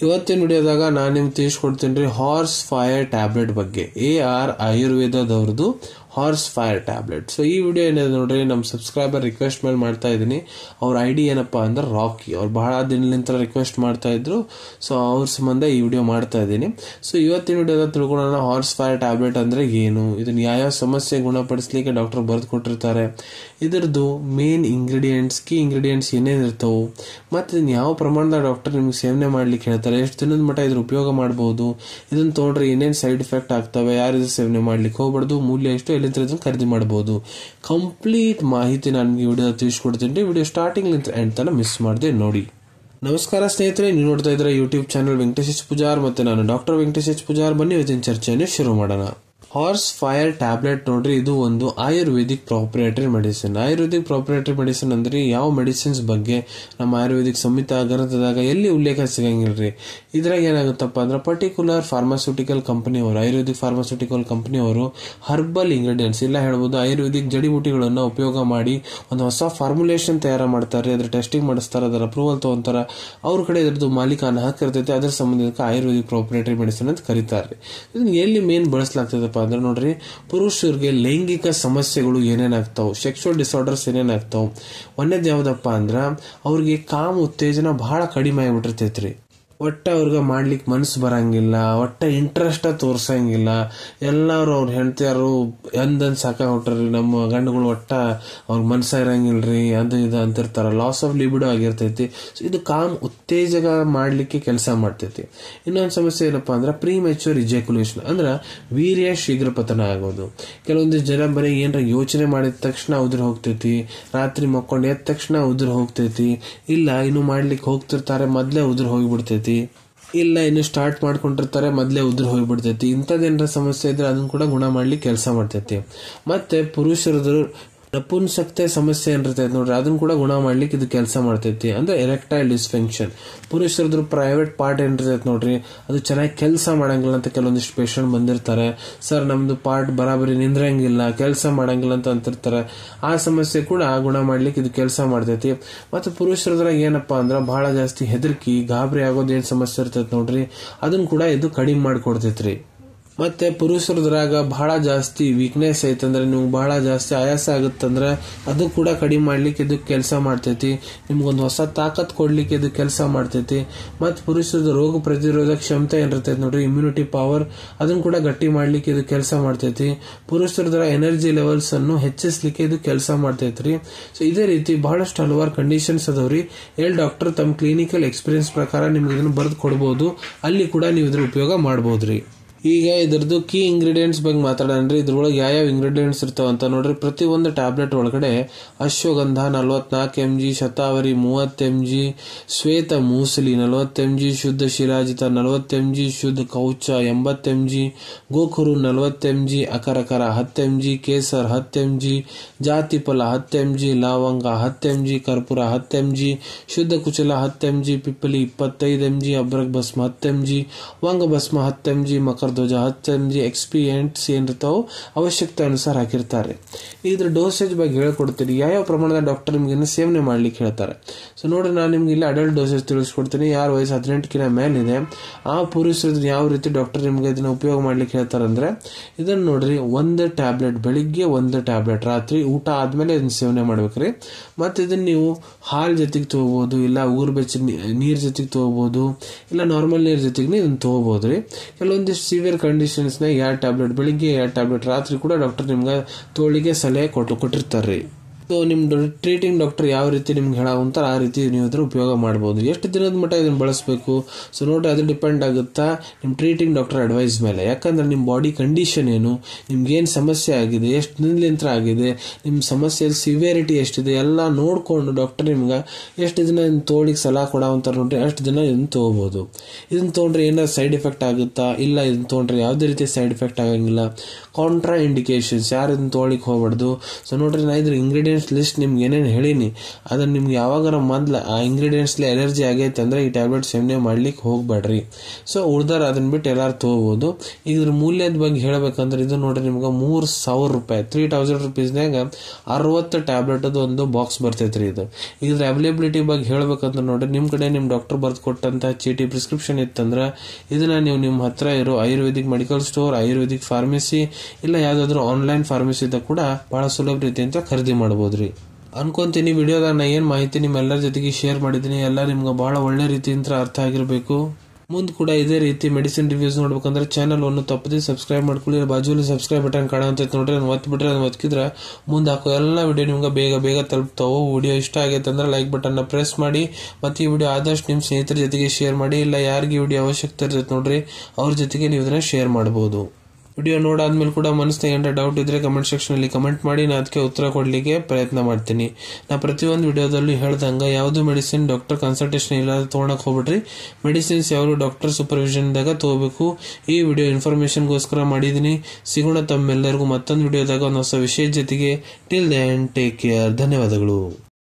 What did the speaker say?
ಇವತ್ತಿನ ವಿಡಿಯೋದಾಗ ನಾನು ನಿಮ್ಗೆ ತಿಳಿಸ್ಕೊಡ್ತೀನಿ ರೀ ಹಾರ್ಸ್ ಫೈರ್ ಟ್ಯಾಬ್ಲೆಟ್ ಬಗ್ಗೆ. AR ಆಯುರ್ವೇದದವ್ರದ್ದು ಹಾರ್ಸ್ ಫೈರ್ ಟ್ಯಾಬ್ಲೆಟ್. ಸೊ ಈ ವಿಡಿಯೋ ಏನಿದೆ ನೋಡ್ರಿ, ನಮ್ಮ ಸಬ್ಸ್ಕ್ರೈಬರ್ ರಿಕ್ವೆಸ್ಟ್ ಮೇಲೆ ಮಾಡ್ತಾ ಇದ್ದೀನಿ. ಅವ್ರ ID ಏನಪ್ಪಾ ಅಂದ್ರೆ ರಾಕಿ. ಅವ್ರು ಬಹಳ ದಿನಲಿಂದ ರಿಕ್ವೆಸ್ಟ್ ಮಾಡ್ತಾ ಇದ್ರು. ಸೊ ಅವ್ರ ಸಂಬಂಧ ಈ ವಿಡಿಯೋ ಮಾಡ್ತಾ ಇದ್ದೀನಿ. ಸೊ ಇವತ್ತಿನ ವಿಡಿಯೋದಾಗ ತಿಳ್ಕೊಳ್ಳೋಣ ಹಾರ್ಸ್ ಫೈರ್ ಟ್ಯಾಬ್ಲೆಟ್ ಅಂದ್ರೆ ಏನು, ಇದನ್ನ ಯಾವ ಸಮಸ್ಯೆ ಗುಣಪಡಿಸ್ಲಿಕ್ಕೆ ಡಾಕ್ಟರ್ ಬರೆದು ಕೊಟ್ಟಿರ್ತಾರೆ, ಇದರದ್ದು ಮೇನ್ ಇಂಗ್ರೀಡಿಯೆಂಟ್ಸ್, ಕೀ ಇಂಗ್ರೀಡಿಯೆಂಟ್ಸ್ ಏನೇನು ಇರ್ತಾವೆ, ಮತ್ತು ಇದನ್ನ ಯಾವ ಪ್ರಮಾಣದ ಡಾಕ್ಟರ್ ನಿಮ್ಗೆ ಸೇವನೆ ಮಾಡ್ಲಿಕ್ಕೆ ಹೇಳ್ತಾರೆ, ಎಷ್ಟು ದಿನದ ಮಟ್ಟ ಇದ್ರ ಉಪಯೋಗ ಮಾಡಬಹುದು, ಇದನ್ನ ತೊಗೊಂಡ್ರೆ ಏನೇನು ಸೈಡ್ ಎಫೆಕ್ಟ್ ಆಗ್ತವೆ, ಯಾರು ಇದು ಸೇವನೆ ಮಾಡ್ಲಿಕ್ಕೆ ಹೋಗ್ಬಾರ್ದು, ಮೂಲ್ಯ ಎಷ್ಟು, ಎಲ್ಲಿಂದ ಇದನ್ನ ಖರೀದಿ ಮಾಡಬಹುದು, ಕಂಪ್ಲೀಟ್ ಮಾಹಿತಿ ನಾನು ಈ ವಿಡಿಯೋ ತಿಳಿಸ್ಕೊಡ್ತೀನಿ. ವಿಡಿಯೋ ಸ್ಟಾರ್ಟಿಂಗ್ ಎಂಡ್ ತನಕ ಮಿಸ್ ಮಾಡದೆ ನೋಡಿ. ನಮಸ್ಕಾರ ಸ್ನೇಹಿತರೆ, ನೀವು ನೋಡ್ತಾ ಇದ್ರೆ YouTube channel Venkatesh H Pujar, ಮತ್ತೆ ನಾನು ಡಾಕ್ಟರ್ ವೆಂಕಟೇಶ್ ಎಚ್ ಪೂಜಾರ್. ಬನ್ನಿ ಇವತ್ತಿನ ಚರ್ಚೆಯನ್ನು ಶುರು ಮಾಡೋಣ. ಹಾರ್ಸ್ ಫೈರ್ ಟ್ಯಾಬ್ಲೆಟ್ ನೋಡ್ರಿ, ಇದು ಒಂದು ಆಯುರ್ವೇದಿಕ್ ಪ್ರಾಪ್ರಿಯೇಟರಿ ಮೆಡಿಸಿನ್. ಆಯುರ್ವೇದಿಕ್ ಪ್ರಾಪ್ರಿಯೇಟರಿ ಮೆಡಿಸಿನ್ ಅಂದ್ರೆ ಯಾವ ಮೆಡಿಸಿನ್ಸ್ ಬಗ್ಗೆ ನಮ್ಮ ಆಯುರ್ವೇದಿಕ್ ಸಂಹಿತಾ ಗ್ರಂಥದಾಗ ಎಲ್ಲಿ ಉಲ್ಲೇಖ ಸಿಗಂಗಿಲ್ರಿ. ಇದ್ರಾಗ ಏನಾಗುತ್ತಪ್ಪ ಅಂದ್ರೆ ಪರ್ಟಿಕ್ಯುಲರ್ ಫಾರ್ಮಾಸ್ಯೂಟಿಕಲ್ ಕಂಪನಿ ಅವರು, ಆಯುರ್ವೇದಿಕ್ ಫಾರ್ಮಾಸ್ಯೂಟಿಕಲ್ ಕಂಪನಿ ಅವರು ಹರ್ಬಲ್ ಇಂಗ್ರೀಡಿಯೆಂಟ್ಸ್ ಇಲ್ಲ ಹೇಳ್ಬೋದು, ಆಯುರ್ವೇದಿಕ್ ಜಡಿಬುಟಿಗಳನ್ನ ಉಪಯೋಗ ಮಾಡಿ ಒಂದು ಹೊಸ ಫಾರ್ಮುಲೇಷನ್ ತಯಾರು ಮಾಡ್ತಾರೆ, ಅದ್ರ ಟೆಸ್ಟಿಂಗ್ ಮಾಡಿಸ್ತಾರೆ, ಅದರ ಅಪ್ರೂವಲ್ ತಗೊಂತಾರೆ. ಅವ್ರ ಕಡೆ ಇದ್ರದ್ದು ಮಾಲೀಕಾನ ಹಾಕಿರ್ತೈತೆ, ಅದರ ಸಂಬಂಧಿತ ಆಯುರ್ವೇದಿಕ್ ಪ್ರಾಪ್ರಿಯೇಟರಿ ಮೆಡಿಸಿನ್ ಅಂತ ಕರೀತಾರೆ. ಇದನ್ನ ಎಲ್ಲಿ ಮೇನ್ ಬಳಸಲಾಗ್ತದಪ್ಪ ಅಂದ್ರೆ ನೋಡ್ರಿ, ಪುರುಷರಿಗೆ ಲೈಂಗಿಕ ಸಮಸ್ಯೆಗಳು ಏನೇನಾಗ್ತಾವ್, ಸೆಕ್ಸುವಲ್ ಡಿಸಾರ್ಡರ್ಸ್ ಏನೇನಾಗ್ತಾವ್. ಒಂದೇದ್ ಯಾವ್ದಪ್ಪ ಅಂದ್ರ ಅವ್ರಿಗೆ ಕಾಮ ಉತ್ತೇಜನ ಬಹಳ ಕಡಿಮೆ ಆಗಿಬಿಟ್ಟಿರ್ತೈತ್ರಿ. ಒಟ್ಟ ಅವ್ರಿಗೆ ಮಾಡ್ಲಿಕ್ಕೆ ಮನಸ್ಸು ಬರಂಗಿಲ್ಲ, ಒಟ್ಟ ಇಂಟ್ರೆಸ್ಟ್ ತೋರ್ಸಂಗಿಲ್ಲ. ಎಲ್ಲಾರು ಅವ್ರ ಹೆಂಡತಿಯಾರು ಎಂದನ್ ಸಾಕ ಹೊಟ್ರಿ, ನಮ್ಮ ಗಂಡುಗಳು ಒಟ್ಟ ಅವ್ರ ಮನ್ಸ ಇರಂಗಿಲ್ರಿ, ಅದು ಇದು ಅಂತಿರ್ತಾರ. ಲಾಸ್ ಆಫ್ ಲಿಬಿಡೋ ಆಗಿರ್ತೈತಿ. ಸೊ ಇದು ಕಾಮ ಉತ್ತೇಜಕ ಮಾಡ್ಲಿಕ್ಕೆ ಕೆಲಸ ಮಾಡ್ತೈತಿ. ಇನ್ನೊಂದು ಸಮಸ್ಯೆ ಏನಪ್ಪಾ ಅಂದ್ರೆ ಪ್ರೀ ಮೆಚೂರ್ ಇಜಾಕ್ಯುಲೇಷನ್, ಅಂದ್ರ ವೀರ್ಯ ಶೀಘ್ರ ಪತನ ಆಗೋದು. ಕೆಲವೊಂದು ಜನ ಬರೀ ಏನ್ರ ಯೋಚನೆ ಮಾಡಿದ ತಕ್ಷಣ ಉದುರು ಹೋಗ್ತೈತಿ, ರಾತ್ರಿ ಮಕ್ಕೊಂಡು ಎದ್ದ ತಕ್ಷಣ ಉದುರು ಹೋಗ್ತೈತಿ, ಇಲ್ಲ ಇನ್ನು ಮಾಡ್ಲಿಕ್ಕೆ ಹೋಗ್ತಿರ್ತಾರೆ ಮೊದ್ಲೇ ಉದುರು ಹೋಗಿಬಿಡ್ತೈತಿ, ಇಲ್ಲ ಇನ್ನು ಸ್ಟಾರ್ಟ್ ಮಾಡ್ಕೊಂಡಿರ್ತಾರೆ ಮೊದ್ಲೇ ಉದುರು ಹೋಗ್ಬಿಡ್ತೈತಿ. ಇಂಥದ್ದೇನಾರ ಸಮಸ್ಯೆ ಇದ್ರೆ ಅದನ್ನ ಕೂಡ ಗುಣ ಮಾಡ್ಲಿಕ್ಕೆ ಕೆಲಸ ಮಾಡ್ತೈತಿ. ಮತ್ತೆ ಪುರುಷರದು ನಪುಂಸಕ್ತೆ ಸಮಸ್ಯೆ ಏನಿರ್ತೈತಿ ನೋಡ್ರಿ, ಅದನ್ನ ಕೂಡ ಗುಣ ಮಾಡ್ಲಿಕ್ಕೆ ಇದು ಕೆಲಸ ಮಾಡ್ತೈತಿ. ಅಂದ್ರೆ ಎರೆಕ್ಟೈಲ್ ಡಿಸ್ಫಂಕ್ಷನ್, ಪುರುಷರದ್ರ ಪ್ರೈವೇಟ್ ಪಾರ್ಟ್ ಏನಿರ್ತೈತಿ ನೋಡ್ರಿ, ಅದು ಚೆನ್ನಾಗಿ ಕೆಲಸ ಮಾಡಂಗಿಲ್ಲ ಅಂತ ಕೆಲವೊಂದಿಷ್ಟು ಪೇಷಂಟ್ ಬಂದಿರ್ತಾರೆ. ಸರ್ ನಮ್ದು ಪಾರ್ಟ್ ಬರಾಬರಿ ನಿಂದ್ರಂಗಿಲ್ಲ, ಕೆಲಸ ಮಾಡಂಗಿಲ್ಲ ಅಂತ ಅಂತಿರ್ತಾರೆ. ಆ ಸಮಸ್ಯೆ ಕೂಡ ಗುಣ ಮಾಡ್ಲಿಕ್ಕೆ ಇದು ಕೆಲಸ ಮಾಡ್ತೈತಿ. ಮತ್ತೆ ಪುರುಷರದ್ರಾಗ ಏನಪ್ಪಾ ಅಂದ್ರ ಬಹಳ ಜಾಸ್ತಿ ಹೆದರ್ಕಿ ಗಾಬರಿ ಆಗೋದು ಏನ್ ಸಮಸ್ಯೆ ಇರ್ತೈತಿ ನೋಡ್ರಿ, ಅದನ್ನ ಕೂಡ ಇದು ಕಡಿಮೆ ಮಾಡ್ಕೊಡ್ತೈತ್ರಿ. ಮತ್ತೆ ಪುರುಷರದ್ರಾಗ ಬಹಳ ಜಾಸ್ತಿ ವೀಕ್ನೆಸ್ ಐತಂದ್ರೆ, ನಿಮ್ಗೆ ಬಹಳ ಜಾಸ್ತಿ ಆಯಾಸ ಆಗುತ್ತಂದ್ರೆ ಅದು ಕೂಡ ಕಡಿಮೆ ಮಾಡ್ಲಿಕ್ಕೆ ಇದು ಕೆಲಸ ಮಾಡ್ತೈತಿ. ನಿಮ್ಗೊಂದು ಹೊಸ ತಾಕತ್ ಕೊಡ್ಲಿಕ್ಕೆ ಇದು ಕೆಲಸ ಮಾಡ್ತೈತಿ. ಮತ್ತೆ ಪುರುಷರದ ರೋಗ ಪ್ರತಿರೋಧಕ ಕ್ಷಮತೆ ಏನಿರ್ತೈತಿ ನೋಡ್ರಿ, ಇಮ್ಯುನಿಟಿ ಪವರ್, ಅದನ್ನ ಕೂಡ ಗಟ್ಟಿ ಮಾಡ್ಲಿಕ್ಕೆ ಇದು ಕೆಲಸ ಮಾಡ್ತೈತಿ. ಪುರುಷರದ್ರ ಎನರ್ಜಿ ಲೆವೆಲ್ಸ್ ಅನ್ನು ಹೆಚ್ಚಿಸ್ಲಿಕ್ಕೆ ಇದು ಕೆಲಸ ಮಾಡ್ತೈತ್ರಿ. ಸೊ ಇದೇ ರೀತಿ ಬಹಳಷ್ಟು ಹಲವಾರು ಕಂಡೀಷನ್ಸ್ ಅದಾವ್ರಿ. ಡಾಕ್ಟರ್ ತಮ್ಮ ಕ್ಲಿನಿಕಲ್ ಎಕ್ಸ್ಪೀರಿಯನ್ಸ್ ಪ್ರಕಾರ ನಿಮ್ಗೆ ಇದನ್ನು ಬರೆದು ಕೊಡಬಹುದು, ಅಲ್ಲಿ ಕೂಡ ನೀವು ಇದ್ರ ಉಪಯೋಗ ಮಾಡಬಹುದ್ರಿ. ಈಗ ಇದ್ರದ್ದು ಕೀ ಇಂಗ್ರೀಡಿಯೆಂಟ್ಸ್ ಬಗ್ಗೆ ಮಾತಾಡೋಣ್ರಿ. ಇದ್ರೊಳಗೆ ಯಾವ ಇಂಗ್ರೀಡಿಯೆಂಟ್ಸ್ ಇರ್ತಾವ ಅಂತ ನೋಡ್ರಿ. ಪ್ರತಿ ಒಂದು ಟ್ಯಾಬ್ಲೆಟ್ ಒಳಗಡೆ ಅಶ್ವಗಂಧ 44 mg, ಶತಾವರಿ 30 mg, ಶ್ವೇತ ಮೂಸಲಿ 40 mg, ಶುದ್ಧ ಶಿರಾಜಿತ 40 mg, ಶುದ್ಧ ಕೌಚ 80 mg, ಗೋಖುರು 40 mg, ಅಕರಕರ 10 mg, Kesar 10 mg, ಜಾತಿಫಲ 10 mg, ಲವಂಗ 10 mg, ಕರ್ಪೂರ 10 mg, ಶುದ್ಧ ಕುಚಲ 10 mg, ಪಿಪ್ಪಲಿ 25 mg, ಅಬ್ರಕ್ ಭಸ್ಮ 10 mg, ವಂಗ ಭಸ್ಮ 10 mg, ಮಕರ ಧ್ವಜ 10 mg. ಎಕ್ಸ್ಪಿಯೆಂಟ್ಸ್ ಏನಿರ್ತಾವ ಅವಶ್ಯಕತೆ ಅನುಸಾರ ಹಾಕಿರ್ತಾರೆ. ಇದ್ರ ಡೋಸೇಜ್ ಬಗ್ಗೆ ಹೇಳ್ಕೊಡ್ತೀನಿ, ಯಾವ ಪ್ರಮಾಣದ ಡಾಕ್ಟರ್ ನಿಮ್ಗೆ ಸೇವನೆ ಮಾಡ್ಲಿಕ್ಕೆ ಹೇಳ್ತಾರೆ. ಸೊ ನೋಡ್ರಿ, ನಾನು ನಿಮ್ಗೆ ಇಲ್ಲಿ ಅಡಲ್ಟ್ ಡೋಸೇಜ್ ತಿಳಿಸ್ಕೊಡ್ತೀನಿ. ಯಾರು ವಯಸ್ಸು 18 ಮೇಲಿದೆ ಆ ಪುರುಷರು ಯಾವ ರೀತಿ ಡಾಕ್ಟರ್ ನಿಮ್ಗೆ ಇದನ್ನ ಉಪಯೋಗ ಮಾಡ್ಲಿಕ್ಕೆ ಹೇಳ್ತಾರಂದ್ರೆ, ಇದನ್ನ ನೋಡ್ರಿ, ಒಂದು ಟ್ಯಾಬ್ಲೆಟ್ ಬೆಳಿಗ್ಗೆ, ಒಂದು ಟ್ಯಾಬ್ಲೆಟ್ ರಾತ್ರಿ, ಊಟ ಆದ್ಮೇಲೆ ಇದನ್ನ ಸೇವನೆ ಮಾಡ್ಬೇಕ್ರಿ. ಮತ್ತೆ ಇದನ್ನ ನೀವು ಹಾಲ್ ಜೊತೆಗೆ ತಗೋಬಹುದು, ಇಲ್ಲ ಉಗುರು ಬೆಚ್ಚ ನೀರ್ ಜೊತೆಗೆ ತಗೋಬಹುದು, ಇಲ್ಲ ನಾರ್ಮಲ್ ನೀರ್ ಜೊತೆಗೆ ಇದನ್ನ ತಗೋಬಹುದ್ರಿ. ಕೆಲವೊಂದಿಷ್ಟು ಸಿವಿಯರ್ ಕಂಡೀಷನ್ಸ್ ನ 2 ಟ್ಯಾಬ್ಲೆಟ್ ಬೆಳಿಗ್ಗೆ, 2 ಟ್ಯಾಬ್ಲೆಟ್ ರಾತ್ರಿ ಕೂಡ ಡಾಕ್ಟರ್ ನಿಮ್ಗೆ ತೋಳಿಗೆ ಸಲಹೆ ಕೊಟ್ಟಿರ್ತಾರ್ರಿ. ಸೊ ನಿಮ್ ಟ್ರೀಟಿಂಗ್ ಡಾಕ್ಟರ್ ಯಾವ ರೀತಿ ನಿಮ್ಗೆ ಹೇಳಾವಂತಾರ ಆ ರೀತಿ ನೀವು ಇದ್ರ ಉಪಯೋಗ ಮಾಡಬಹುದು. ಎಷ್ಟು ದಿನದ ಮಟ್ಟ ಇದನ್ನ ಬಳಸಬೇಕು, ಸೊ ನೋಡ್ರಿ, ಅದು ಡಿಪೆಂಡ್ ಆಗುತ್ತಾ ನಿಮ್ ಟ್ರೀಟಿಂಗ್ ಡಾಕ್ಟರ್ ಅಡ್ವೈಸ್ ಮೇಲೆ. ಯಾಕಂದ್ರೆ ನಿಮ್ ಬಾಡಿ ಕಂಡೀಷನ್ ಏನು, ನಿಮ್ಗೆ ಏನ್ ಸಮಸ್ಯೆ ಆಗಿದೆ, ಎಷ್ಟು ದಿನಲಿಂತ್ರ ಆಗಿದೆ, ನಿಮ್ ಸಮಸ್ಯೆ ಸಿವಿಯರಿಟಿ ಎಷ್ಟಿದೆ ಎಲ್ಲ ನೋಡ್ಕೊಂಡು ಡಾಕ್ಟರ್ ನಿಮ್ಗೆ ಎಷ್ಟು ದಿನ ತೋಳಿಗೆ ಸಲಹೆ ಕೊಡಾವಂತಾರ ನೋಡ್ರಿ, ಅಷ್ಟು ದಿನ ಇದನ್ನ ತಗೋಬಹುದು. ಇದನ್ನ ತಗೊಂಡ್ರೆ ಏನಾದ್ರು ಸೈಡ್ ಎಫೆಕ್ಟ್ ಆಗುತ್ತಾ, ಇಲ್ಲ ಇದನ್ನ ತಗೊಂಡ್ರೆ ಯಾವುದೇ ರೀತಿ ಸೈಡ್ ಎಫೆಕ್ಟ್ ಆಗಂಗಿಲ್ಲ. ಕಾಂಟ್ರಾ ಇಂಡಿಕೇಶನ್ಸ್, ಯಾರು ಇದನ್ನ ತೋಳಿಕ್ ಹೋಗ್ಬಾರ್ದು. ಸೊ ನೋಡ್ರಿ, ನಾ ಇದ್ರ ಇಂಗ್ರೀಡಿಯೆಂಟ್ಸ್ ಇಂಗ್ರೀಡಿಯೆಂಟ್ಸ್ ಲಿಸ್ಟ್ ನಿಮ್ಗೆ ಏನೇನು ಹೇಳೀನಿ ಅದನ್ನು ನಿಮ್ಗೆ ಯಾವಾಗಾರ ಮೊದಲು ಆ ಇಂಗ್ರೀಡಿಯೆಂಟ್ಸ್ಲಿ ಅಲರ್ಜಿ ಆಗೈತೆ ಅಂದರೆ ಈ ಟ್ಯಾಬ್ಲೆಟ್ ಸೇವನೆ ಮಾಡ್ಲಿಕ್ಕೆ ಹೋಗ್ಬೇಡ್ರಿ. ಸೊ ಉಳ್ದಾರ ಅದನ್ನ ಬಿಟ್ಟು ಎಲ್ಲರೂ ತೊಗೋಬೋದು. ಇದ್ರ ಮೂಲ್ಯದ ಬಗ್ಗೆ ಹೇಳ್ಬೇಕಂದ್ರೆ ಇದು ನೋಡ್ರಿ ನಿಮ್ಗೆ 3,000 ರೂಪಾಯಿ 3,000 ರುಪೀಸ್ನಾಗ 60 ಟ್ಯಾಬ್ಲೆಟದು ಒಂದು ಬಾಕ್ಸ್ ಬರ್ತೈತ್ರಿ. ಇದ್ರ ಅವೈಲೇಬಿಲಿಟಿ ಬಗ್ಗೆ ಹೇಳ್ಬೇಕಂದ್ರೆ ನೋಡ್ರಿ, ನಿಮ್ಮ ಕಡೆ ನಿಮ್ಮ ಡಾಕ್ಟರ್ ಬರ್ದು ಕೊಟ್ಟಂತ ಚೀಟಿ ಪ್ರಿಸ್ಕ್ರಿಪ್ಷನ್ ಇತ್ತಂದ್ರೆ ಇದನ್ನ ನೀವು ನಿಮ್ಮ ಹತ್ರ ಇರೋ Ayurvedic medical store, Ayurvedic pharmacy ಇಲ್ಲ ಯಾವ್ದಾದ್ರು ಆನ್ಲೈನ್ ಫಾರ್ಮಸಿದ ಕೂಡ ಬಹಳ ಸುಲಭ ರೀತಿಯಿಂದ ಖರೀದಿ ಮಾಡಬಹುದ್ರಿ. ಅನ್ಕೊಂತೀನಿ ವಿಡಿಯೋದಾಗ ನಾ ಏನ್ ಮಾಹಿತಿ ನಿಮ್ಮೆಲ್ಲರ ಜೊತೆಗೆ ಶೇರ್ ಮಾಡಿದ್ದೀನಿ ಎಲ್ಲ ನಿಮ್ಗೆ ಬಹಳ ಒಳ್ಳೆ ರೀತಿಯಿಂದ ಅರ್ಥ ಆಗಿರ್ಬೇಕು. ಮುಂದೆ ಕೂಡ ಇದೇ ರೀತಿ ಮೆಡಿಸಿನ್ ರಿವ್ಯೂಸ್ ನೋಡ್ಬೇಕಂದ್ರೆ ಚಾನಲ್ ಅನ್ನು ತಪ್ಪದೆ ಸಬ್ಸ್ಕ್ರೈಬ್ ಮಾಡ್ಕೊಳ್ಳಿ. ಬಾಜುಲಿ ಸಬ್ಸ್ಕ್ರೈಬ್ ಬಟನ್ ಕಾಣಂತೈತೆ ನೋಡ್ರಿ, ಅದನ್ನ ಒತ್ತಿಬಿಟ್ರೆ ಅದನ್ನ ಒತ್ತಿದ್ರೆ ಮುಂದೆ ಹಾಕೋ ಎಲ್ಲ ವಿಡಿಯೋ ನಿಮ್ಗೆ ಬೇಗ ತಲುಪ್ತಾವು. ವಿಡಿಯೋ ಇಷ್ಟ ಆಗೈತೆ ಅಂದ್ರೆ ಲೈಕ್ ಬಟನ್ನ ಪ್ರೆಸ್ ಮಾಡಿ, ಮತ್ತೆ ಈ ವಿಡಿಯೋ ಆದಷ್ಟು ನಿಮ್ಮ ಸ್ನೇಹಿತರ ಜೊತೆಗೆ ಶೇರ್ ಮಾಡಿ. ಇಲ್ಲ ಯಾರಿಗೆ ವಿಡಿಯೋ ಅವಶ್ಯಕತೆ ಇರ್ತೈತೆ ನೋಡ್ರಿ ಅವ್ರ ಜೊತೆಗೆ ನೀವು ಇದನ್ನ ಶೇರ್ ಮಾಡಬಹುದು. ವಿಡಿಯೋ ನೋಡಾದ್ಮೇಲೆ ಕೂಡ ಮನಸ್ಸಿನಾಗ ಏನಾರ ಡೌಟ್ ಇದ್ರೆ ಕಮೆಂಟ್ ಸೆಕ್ಷನ್ ಅಲ್ಲಿ ಕಮೆಂಟ್ ಮಾಡಿ, ನಾ ಅದಕ್ಕೆ ಉತ್ತರ ಕೊಡ್ಲಿಕ್ಕೆ ಪ್ರಯತ್ನ ಮಾಡ್ತೀನಿ. ನಾ ಪ್ರತಿಯೊಂದು ವಿಡಿಯೋದಲ್ಲಿ ಹೇಳ್ದಂಗ ಯಾವ್ದು ಮೆಡಿಸಿನ್ ಡಾಕ್ಟರ್ ಕನ್ಸಲ್ಟೇಷನ್ ಇಲ್ಲದ ತೊಗೊಳಕ್ ಹೋಗ್ಬಿಟ್ರಿ. ಮೆಡಿಸಿನ್ಸ್ ಯಾವ್ದು ಡಾಕ್ಟರ್ ಸೂಪರ್ವಿಷನ್ದಾಗ ತಗೋಬೇಕು. ಈ ವಿಡಿಯೋ ಇನ್ಫಾರ್ಮೇಶನ್ಗೋಸ್ಕರ ಮಾಡಿದೀನಿ. ಸಿಗೋಣ ತಮ್ಮೆಲ್ಲರಿಗೂ ಮತ್ತೊಂದು ವಿಡಿಯೋದಾಗ ಒಂದು ಹೊಸ ವಿಷಯದ ಜೊತೆಗೆ. Till then take care. ಧನ್ಯವಾದಗಳು.